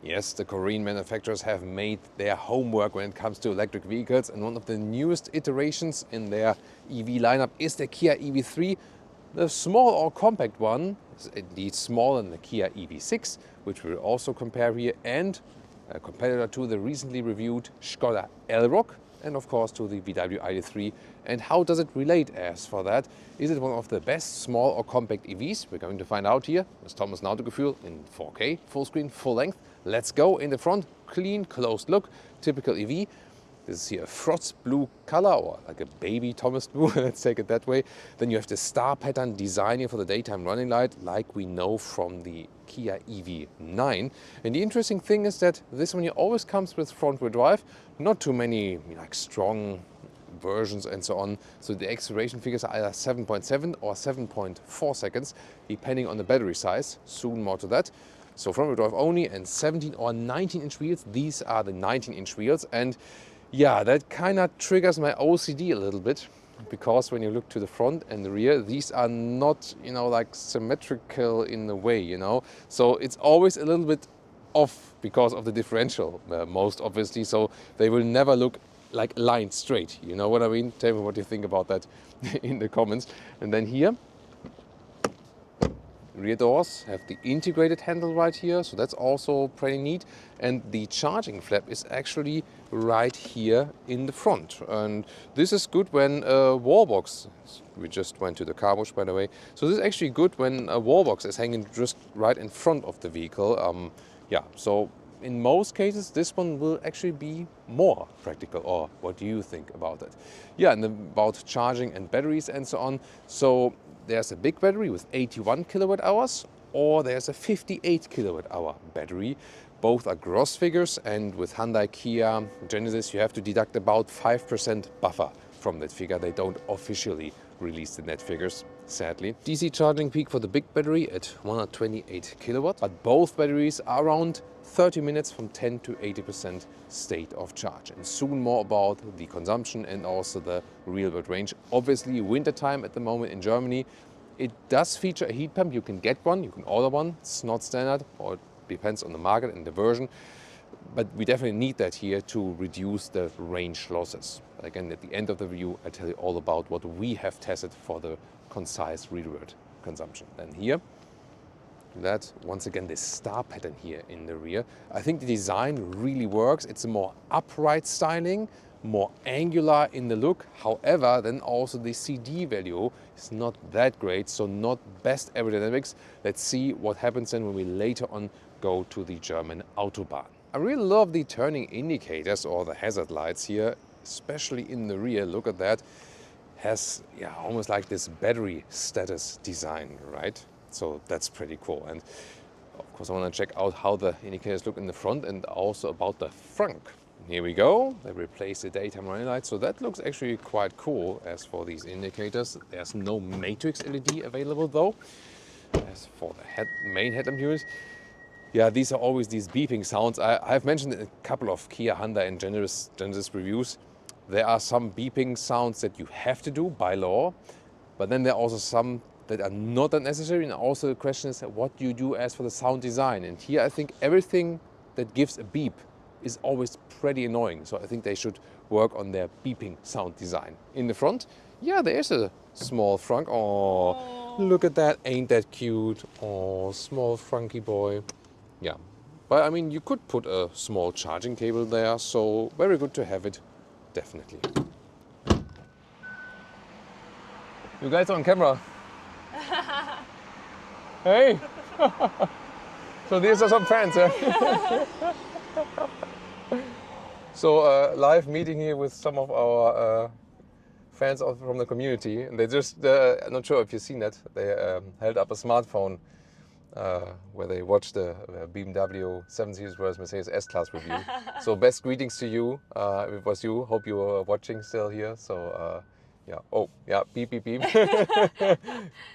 Yes, the Korean manufacturers have made their homework when it comes to electric vehicles, and one of the newest iterations in their EV lineup is the Kia EV3. The small or compact one is indeed smaller than the Kia EV6, which we'll also compare here, and a competitor to the recently reviewed Skoda Elroq, and of course to the VW ID.3. And how does it relate as for that? Is it one of the best small or compact EVs? We're going to find out here with Thomas and Autogefuehl in 4K, full screen, full length. Let's go. In the front, clean, closed look, typical EV. This is here a frost blue color, or like a baby Thomas blue, let's take it that way. Then you have the star pattern design here for the daytime running light, like we know from the Kia EV9. And the interesting thing is that this one here always comes with front-wheel drive, not too many like strong versions and so on. So the acceleration figures are either 7.7 or 7.4 seconds, depending on the battery size. Soon more to that. So front-wheel drive only, and 17 or 19-inch wheels. These are the 19-inch wheels, and yeah, that kind of triggers my OCD a little bit, because when you look to the front and the rear, these are not, like symmetrical in the way, So it's always a little bit off because of the differential, most obviously. So they will never look like lined straight. You know what I mean? Tell me what you think about that in the comments. And then here, rear doors have the integrated handle right here, so that's also pretty neat. And the charging flap is actually right here in the front. And this is good when a wall box, we just went to the car wash by the way, so this is actually good when a wall box is hanging just right in front of the vehicle. So in most cases this one will actually be more practical. Or what do you think about that? Yeah, and about charging and batteries and so on. So there's a big battery with 81 kilowatt hours, or there's a 58 kilowatt hour battery. Both are gross figures, and with Hyundai, Kia, Genesis, you have to deduct about 5% buffer from that figure. They don't officially release the net figures, sadly. DC charging peak for the big battery at 128 kilowatts, but both batteries are around 30 minutes from 10 to 80% state of charge. And soon more about the consumption and also the real world range. Obviously winter time at the moment in Germany. It does feature a heat pump. You can get one, you can order one. It's not standard, or it depends on the market and the version. But we definitely need that here to reduce the range losses. Again, at the end of the review, I tell you all about what we have tested for the concise real world consumption. Then here, that once again this star pattern here in the rear. I think the design really works. It's a more upright styling, more angular in the look. However, then also the CD value is not that great, so not best aerodynamics. Let's see what happens then when we later on go to the German Autobahn. I really love the turning indicators or the hazard lights here, especially in the rear. Look at that. Has almost like this battery status design, right? So that's pretty cool. And of course I want to check out how the indicators look in the front, and also about the frunk. Here we go. They replaced the daytime running light, so that looks actually quite cool. As for these indicators, there's no matrix LED available though. As for the main headlamp unit, these are always these beeping sounds. I've mentioned a couple of Kia, Hyundai and Genesis reviews. There are some beeping sounds that you have to do by law, but then there are also some that are not that necessary. And also the question is, what do you do as for the sound design? And here I think everything that gives a beep is always pretty annoying. So I think they should work on their beeping sound design. In the front, there's a small frunk. Oh, look at that. Ain't that cute? Oh, small frunky boy. Yeah, but I mean, you could put a small charging cable there. So very good to have it, definitely. You guys are on camera. Hey! So these are some fans, yeah? So live meeting here with some of our fans from the community. And they just, I'm not sure if you've seen that, they held up a smartphone where they watched the BMW 7 Series vs Mercedes S-Class review. So best greetings to you, if it was you. Hope you were watching still here. So beep, beep, beep.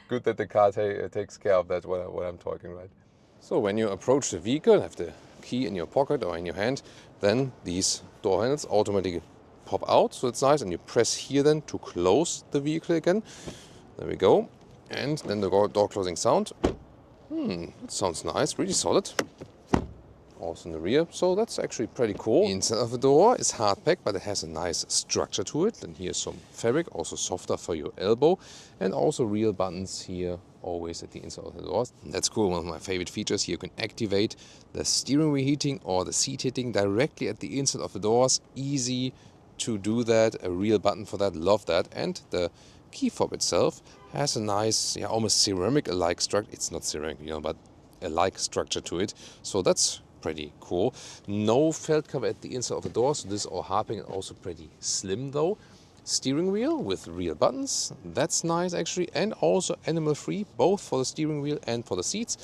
Good that the car takes care of that when I'm talking, right? So when you approach the vehicle, have the key in your pocket or in your hand, then these door handles automatically pop out. So it's nice, and you press here then to close the vehicle again. There we go. And then the door closing sound. It sounds nice, really solid. also in the rear. So that's actually pretty cool. The inside of the door is hard packed, but it has a nice structure to it. And here's some fabric, also softer for your elbow, and also real buttons here, always at the inside of the doors. That's cool. One of my favorite features here, you can activate the steering wheel heating or the seat heating directly at the inside of the doors. Easy to do that, a real button for that, love that. And the key fob itself has a nice, yeah, almost ceramic-alike structure. It's not ceramic, you know, but a like structure to it. So that's pretty cool. No felt cover at the inside of the door, so this is all harping and also pretty slim though. Steering wheel with real buttons, that's nice actually, and also animal free, both for the steering wheel and for the seats.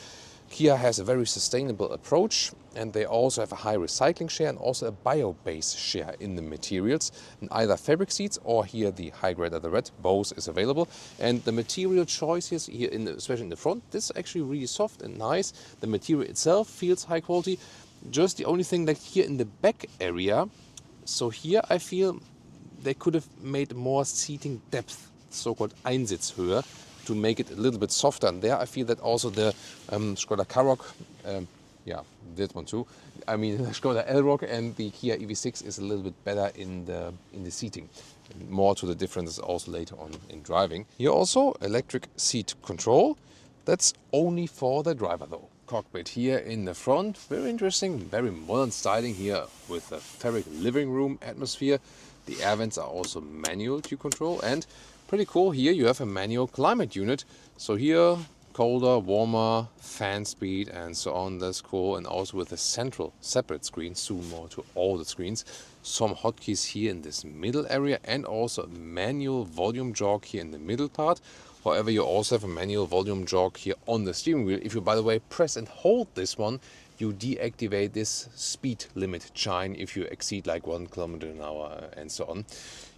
Kia has a very sustainable approach, and they also have a high recycling share and also a bio-based share in the materials. In either fabric seats or here the high grade of the red, both is available. And the material choices here, especially in the front, this is actually really soft and nice. The material itself feels high quality. Just the only thing, like here in the back area, so here I feel they could have made more seating depth, so-called Einsitzhöhe, to make it a little bit softer. And there I feel that also the Skoda Karoq, yeah, that one too. I mean, Skoda Elroq and the Kia EV3 is a little bit better in the seating. More to the differences also later on in driving. Here also electric seat control. That's only for the driver though. Cockpit here in the front, very interesting, very modern styling here with a fabric living room atmosphere. The air vents are also manual to control, and pretty cool, here you have a manual climate unit. So here, colder, warmer, fan speed and so on, that's cool. And also with a central separate screen, zoom more to all the screens. Some hotkeys here in this middle area, and also a manual volume jog here in the middle part. However, you also have a manual volume jog here on the steering wheel. If you, by the way, press and hold this one, you deactivate this speed limit chime if you exceed like 1 kilometer an hour and so on.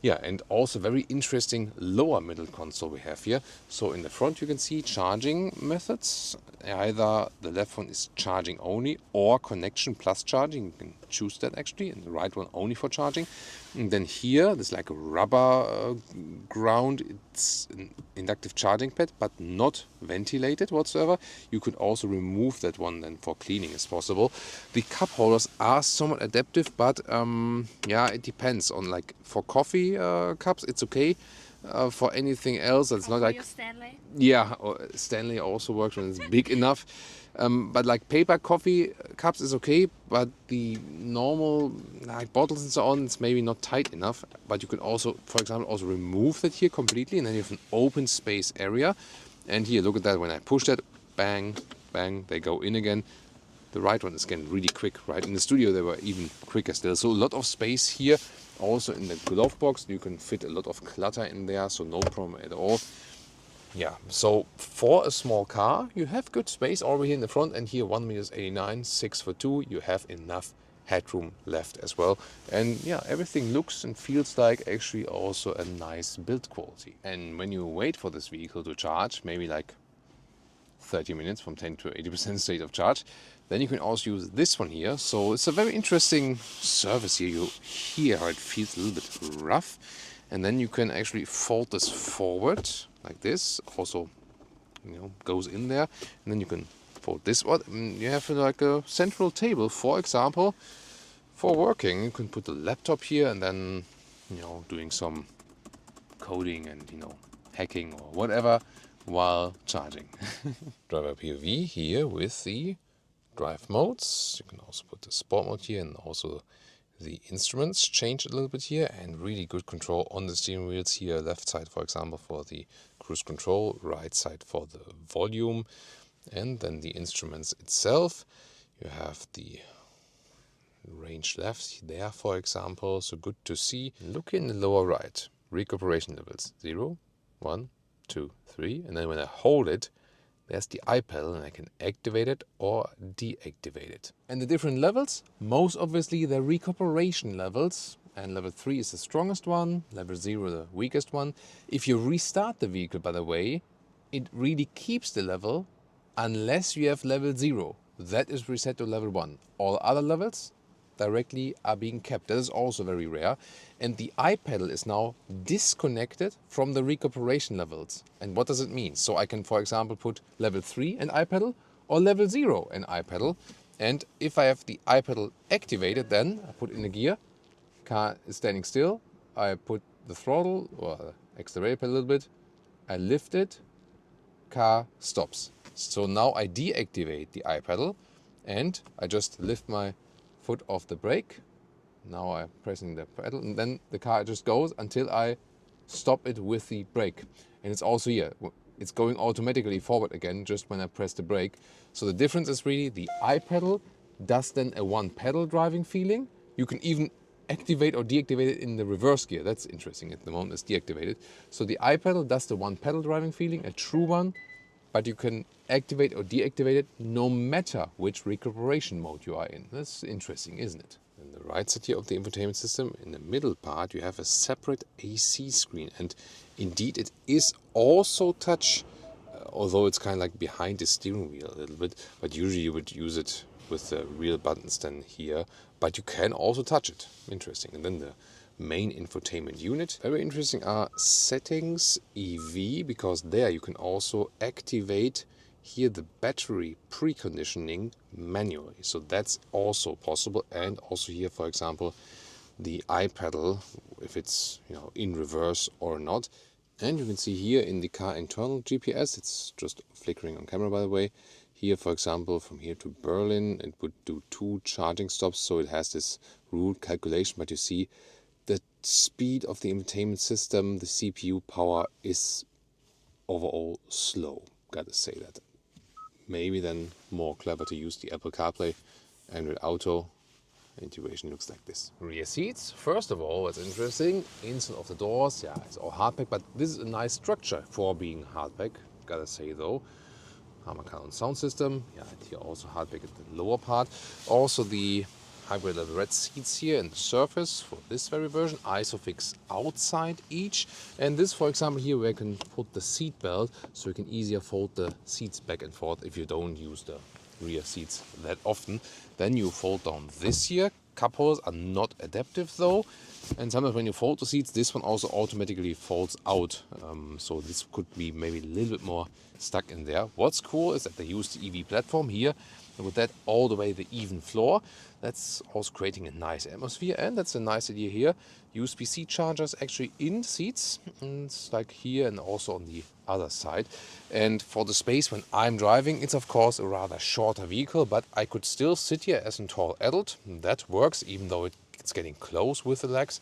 Yeah, and also very interesting lower middle console we have here. So in the front you can see charging methods. Either the left one is charging only or connection plus charging. You can choose that actually, and the right one only for charging. And then here there's like a rubber ground. It's an inductive charging pad, but not ventilated whatsoever. You could also remove that one then for cleaning as possible. The cup holders are somewhat adaptive, but yeah, it depends on, like for coffee cups it's okay. For anything else that's not like Stanley. Yeah, Stanley also works when it's big enough. But like paper coffee cups is okay, but the normal like bottles and so on, it's maybe not tight enough. But you can also, for example, also remove that here completely, and then you have an open space area. And here, look at that, when I push that, bang, bang, they go in again. The right one is getting really quick, right? In the studio they were even quicker still. So a lot of space here. Also in the glove box, you can fit a lot of clutter in there, so no problem at all. Yeah, so for a small car, you have good space over here in the front, and here 1.89 meters, 6'2", you have enough headroom left as well. And yeah, everything looks and feels like actually also a nice build quality. And when you wait for this vehicle to charge, maybe like 30 minutes from 10 to 80% state of charge, then you can also use this one here. So it's a very interesting service here. You hear how it feels a little bit rough, and then you can actually fold this forward like this. Also, you know, goes in there, and then you can fold this one. You have like a central table, for example, for working. You can put the laptop here, and then, you know, doing some coding and, you know, hacking or whatever while charging. Driver POV here with the drive modes. You can also put the sport mode here, and also the instruments change a little bit here, and really good control on the steering wheels here. Left side, for example, for the cruise control, right side for the volume, and then the instruments itself. You have the range left there, for example, so good to see. Look in the lower right, recuperation levels 0, 1, 2, 3, and then when I hold it, there's the I pedal, and I can activate it or deactivate it. And the different levels, most obviously the recuperation levels, and level 3 is the strongest one, level 0 the weakest one. If you restart the vehicle, by the way, it really keeps the level unless you have level 0. That is reset to level 1. All other levels directly are being kept. That is also very rare. And the I pedal is now disconnected from the recuperation levels. And what does it mean? So I can, for example, put level 3 and I pedal, or level 0 and I pedal. And if I have the iPedal activated, then I put in the gear, car is standing still, I put the throttle or accelerator a little bit, I lift it, car stops. So now I deactivate the iPedal and I just lift my foot off the brake. Now I'm pressing the pedal and then the car just goes until I stop it with the brake. And it's also here, it's going automatically forward again just when I press the brake. So the difference is really the iPedal does then a one pedal driving feeling. You can even activate or deactivate it in the reverse gear. That's interesting. At the moment it's deactivated. So the iPedal does the one pedal driving feeling, a true one, but you can activate or deactivate it no matter which recuperation mode you are in. That's interesting, isn't it? In the right side here of the infotainment system, in the middle part, you have a separate AC screen. And indeed, it is also touch, although it's kind of like behind the steering wheel a little bit. But usually you would use it with the real buttons then here. But you can also touch it. Interesting. And then the main infotainment unit. Very interesting are settings EV, because there you can also activate here the battery preconditioning manually. So that's also possible. And also here, for example, the iPedal, if it's in reverse or not. And you can see here in the car internal GPS, it's just flickering on camera by the way. Here, for example, from here to Berlin, it would do 2 charging stops. So it has this route calculation, but you see the speed of the infotainment system, the CPU power is overall slow. Gotta say that. Maybe then more clever to use the Apple CarPlay. Android Auto integration looks like this. Rear seats, first of all, what's interesting, inside of the doors, yeah, it's all hardback, but this is a nice structure for being hardback. Gotta say though. Harman Kardon sound system, yeah, and here also hardback at the lower part. Also the hybrid leather red seats here and the surface for this very version, Isofix outside each. And this, for example, here where I can put the seat belt, so you can easier fold the seats back and forth if you don't use the rear seats that often. Then you fold down this here. Cup holders are not adaptive though. And sometimes when you fold the seats, this one also automatically folds out. So this could be maybe a little bit more stuck in there. What's cool is that they use the EV platform here. And with that all the way the even floor. That's also creating a nice atmosphere. And that's a nice idea here. USB-C chargers actually in the seats. And it's like here and also on the other side. And for the space when I'm driving, it's of course a rather shorter vehicle. But I could still sit here as a tall adult. That works even though it's getting close with the legs.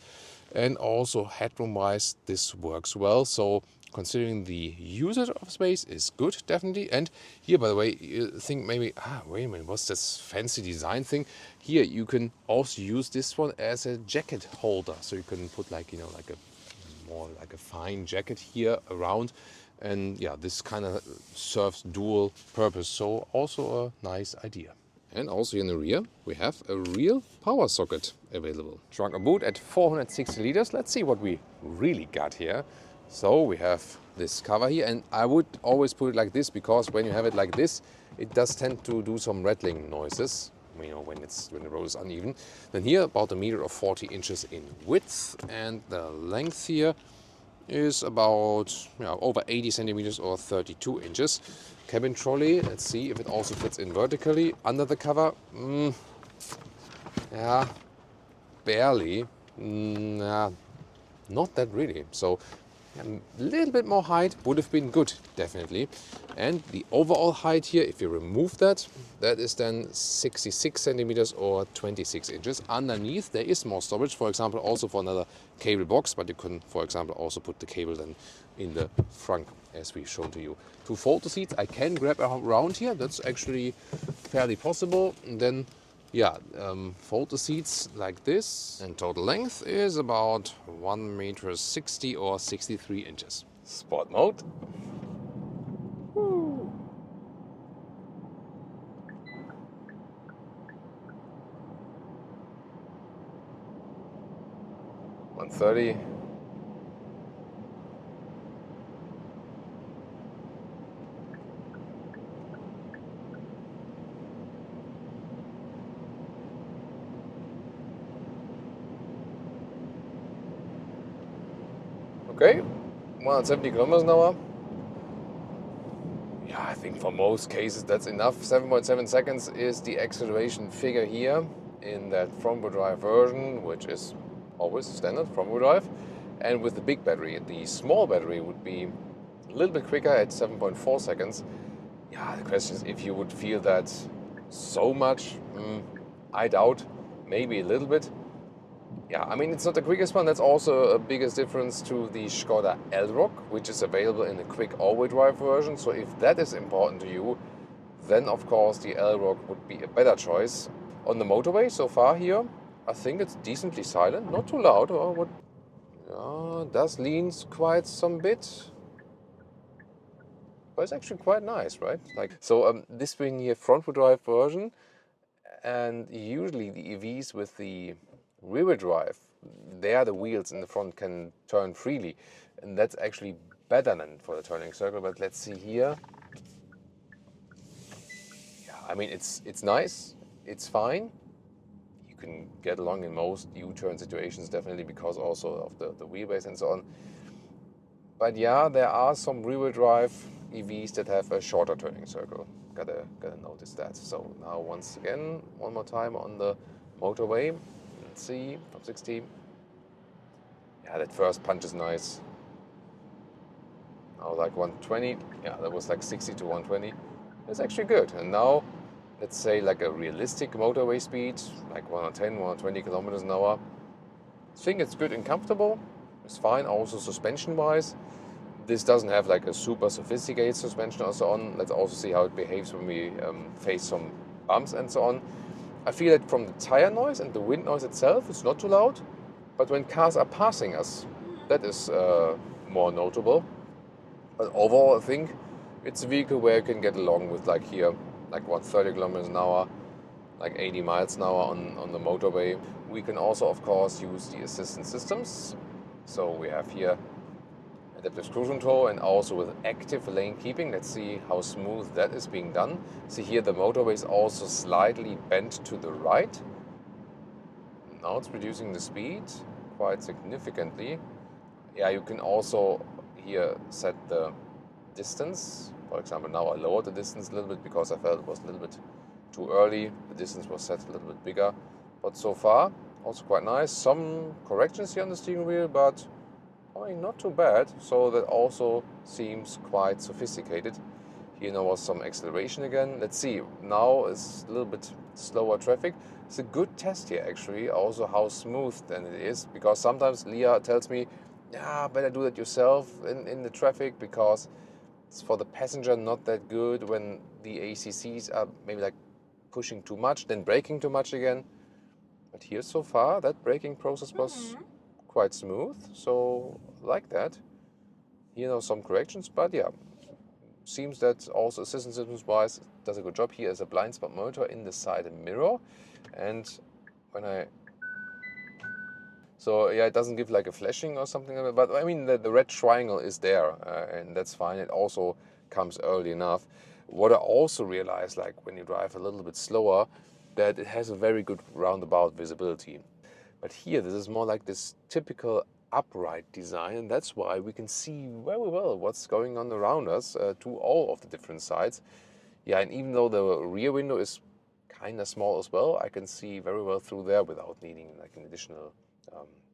And also headroom wise this works well. So considering the usage of space is good, definitely. And here, by the way, you think maybe, wait a minute, what's this fancy design thing? Here you can also use this one as a jacket holder. So you can put like, like a more like a fine jacket here around. And yeah, this kind of serves dual purpose. So also a nice idea. And also in the rear, we have a real power socket available. Trunk and boot at 460 liters. Let's see what we really got here. So we have this cover here, and I would always put it like this because when you have it like this, it does tend to do some rattling noises. When the road is uneven. Then here about 1.40 meters in width, and the length here is about over 80 centimeters or 32 inches. Cabin trolley, let's see if it also fits in vertically under the cover. Yeah, barely. Yeah, not that really. So a little bit more height would have been good, definitely. And the overall height here, if you remove that, that is then 66 centimeters or 26 inches. Underneath there is more storage, for example, also for another cable box, but you can, for example, also put the cable then in the frunk, as we showed to you. To fold the seats, I can grab around here. That's actually fairly possible. And then fold the seats like this, and total length is about 1.60 meters or 63 inches. Sport mode. Woo. 130. Okay, 170 kilometers an hour. Yeah, Yeah, I think for most cases that's enough. 7.7 seconds is the acceleration figure here in that front-wheel drive version, which is always standard front-wheel drive. And with the big battery, the small battery would be a little bit quicker at 7.4 seconds. Yeah, the question is if you would feel that so much. I doubt, maybe a little bit. Yeah, I mean, it's not the quickest one. That's also a biggest difference to the Skoda Elroq, which is available in a quick all-wheel drive version. So if that is important to you, then of course the Elroq would be a better choice. On the motorway so far here, I think it's decently silent, not too loud. Or what? Does leans quite some bit. But it's actually quite nice, right? Like so, this being here front-wheel drive version, and usually the EVs with the rear-wheel drive, there the wheels in the front can turn freely, and that's actually better than for the turning circle. But let's see here. Yeah, I mean it's nice, it's fine. You can get along in most U-turn situations definitely because also of the wheelbase and so on. But yeah, there are some rear-wheel drive EVs that have a shorter turning circle. Gotta notice that. So now once again, one more time on the motorway. Let's see, from 60. Yeah, that first punch is nice. Now like 120. Yeah, that was like 60 to 120. That's actually good. And now, let's say like a realistic motorway speed, like 110, 120 kilometers an hour. I think it's good and comfortable. It's fine. Also suspension-wise. This doesn't have like a super sophisticated suspension or so on. Let's also see how it behaves when we face some bumps and so on. I feel that from the tire noise and the wind noise itself, it's not too loud. But when cars are passing us, that is more notable. But overall, I think it's a vehicle where you can get along with like here, like 30 kilometers an hour, like 80 miles an hour on the motorway. We can also, of course, use the assistance systems. So we have here adaptive cruise control and also with active lane keeping. Let's see how smooth that is being done. See here the motorway is also slightly bent to the right. Now it's reducing the speed quite significantly. Yeah, you can also here set the distance. For example, now I lowered the distance a little bit because I felt it was a little bit too early. The distance was set a little bit bigger. But so far, also quite nice. Some corrections here on the steering wheel, but I mean, not too bad. So that also seems quite sophisticated. Here now was some acceleration again. Let's see. Now it's a little bit slower traffic. It's a good test here actually. Also how smooth then it is. Because sometimes Leah tells me, yeah, better do that yourself in the traffic because it's for the passenger not that good when the ACCs are maybe like pushing too much, then braking too much again. But here so far, that braking process was quite smooth, so like that. Here now some corrections, but yeah, seems that also assistance systems wise does a good job. Here is a blind spot monitor in the side mirror, and when so yeah, it doesn't give like a flashing or something like that, but I mean the red triangle is there, and that's fine. It also comes early enough. What I also realized, like when you drive a little bit slower, that it has a very good roundabout visibility. But here, this is more like this typical upright design, and that's why we can see very well what's going on around us to all of the different sides. Yeah, and even though the rear window is kind of small as well, I can see very well through there without needing like an additional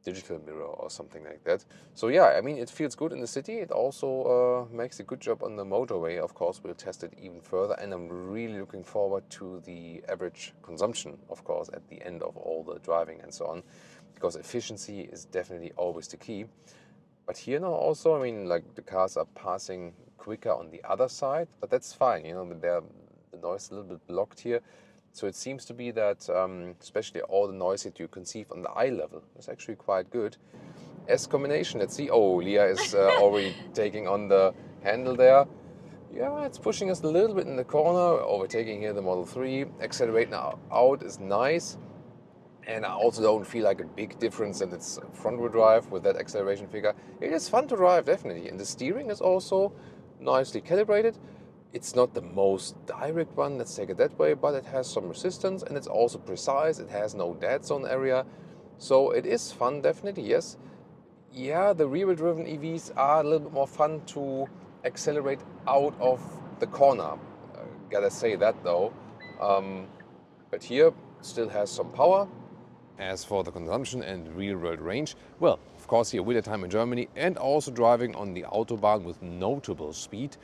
digital mirror or something like that. So yeah, I mean, it feels good in the city. It also makes a good job on the motorway. Of course, we'll test it even further, and I'm really looking forward to the average consumption, of course, at the end of all the driving and so on, because efficiency is definitely always the key. But here now also, I mean, like the cars are passing quicker on the other side, but that's fine, you know, the noise is a little bit blocked here. So it seems to be that especially all the noise that you conceive on the eye level is actually quite good. S combination, let's see. Oh, Leah is already taking on the handle there. Yeah, it's pushing us a little bit in the corner, overtaking here the Model 3. Accelerate now out is nice. And I also don't feel like a big difference that it's front-wheel drive with that acceleration figure. It is fun to drive, definitely. And the steering is also nicely calibrated. It's not the most direct one, let's take it that way, but it has some resistance and it's also precise. It has no dead zone area. So it is fun, definitely, yes. Yeah, the rear-wheel driven EVs are a little bit more fun to accelerate out of the corner. Gotta say that though. But here still has some power. As for the consumption and real-world range, well, of course here winter time in Germany and also driving on the Autobahn with notable speed,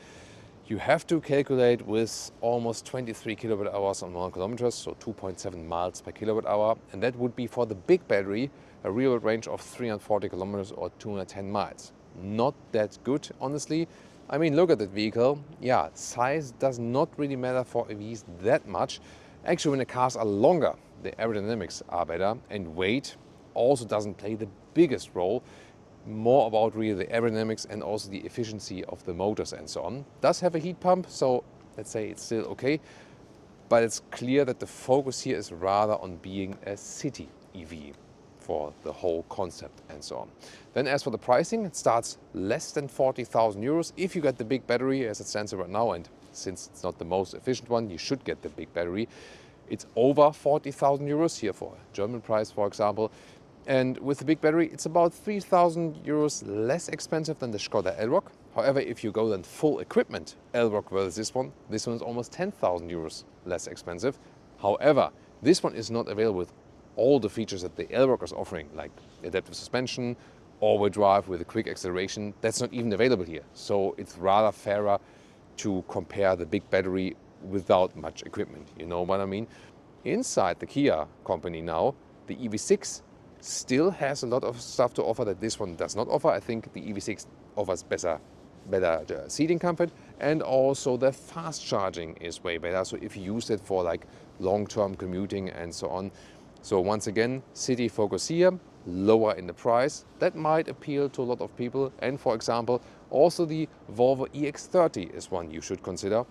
you have to calculate with almost 23 kilowatt hours on 1 kilometers, so 2.7 miles per kilowatt hour, and that would be for the big battery a real-world range of 340 kilometers or 210 miles. Not that good, honestly. I mean, look at that vehicle. Yeah, size does not really matter for EVs that much. Actually, when the cars are longer, the aerodynamics are better, and weight also doesn't play the biggest role. More about really the aerodynamics and also the efficiency of the motors and so on. Does have a heat pump, so let's say it's still okay. But it's clear that the focus here is rather on being a city EV for the whole concept and so on. Then as for the pricing, it starts less than 40,000 euros if you get the big battery as it stands right now, and since it's not the most efficient one, you should get the big battery. It's over 40,000 euros here for a German price, for example. And with the big battery, it's about 3,000 euros less expensive than the Skoda Elroq. However, if you go then full equipment, Elroq versus this one is almost 10,000 euros less expensive. However, this one is not available with all the features that the Elroq is offering, like adaptive suspension, all-wheel drive with a quick acceleration. That's not even available here. So it's rather fairer to compare the big battery without much equipment, you know what I mean? Inside the Kia company now, the EV6 still has a lot of stuff to offer that this one does not offer. I think the EV6 offers better seating comfort, and also the fast charging is way better. So if you use it for like long-term commuting and so on. So once again, city focus here, lower in the price. That might appeal to a lot of people. And for example, also the Volvo EX30 is one you should consider.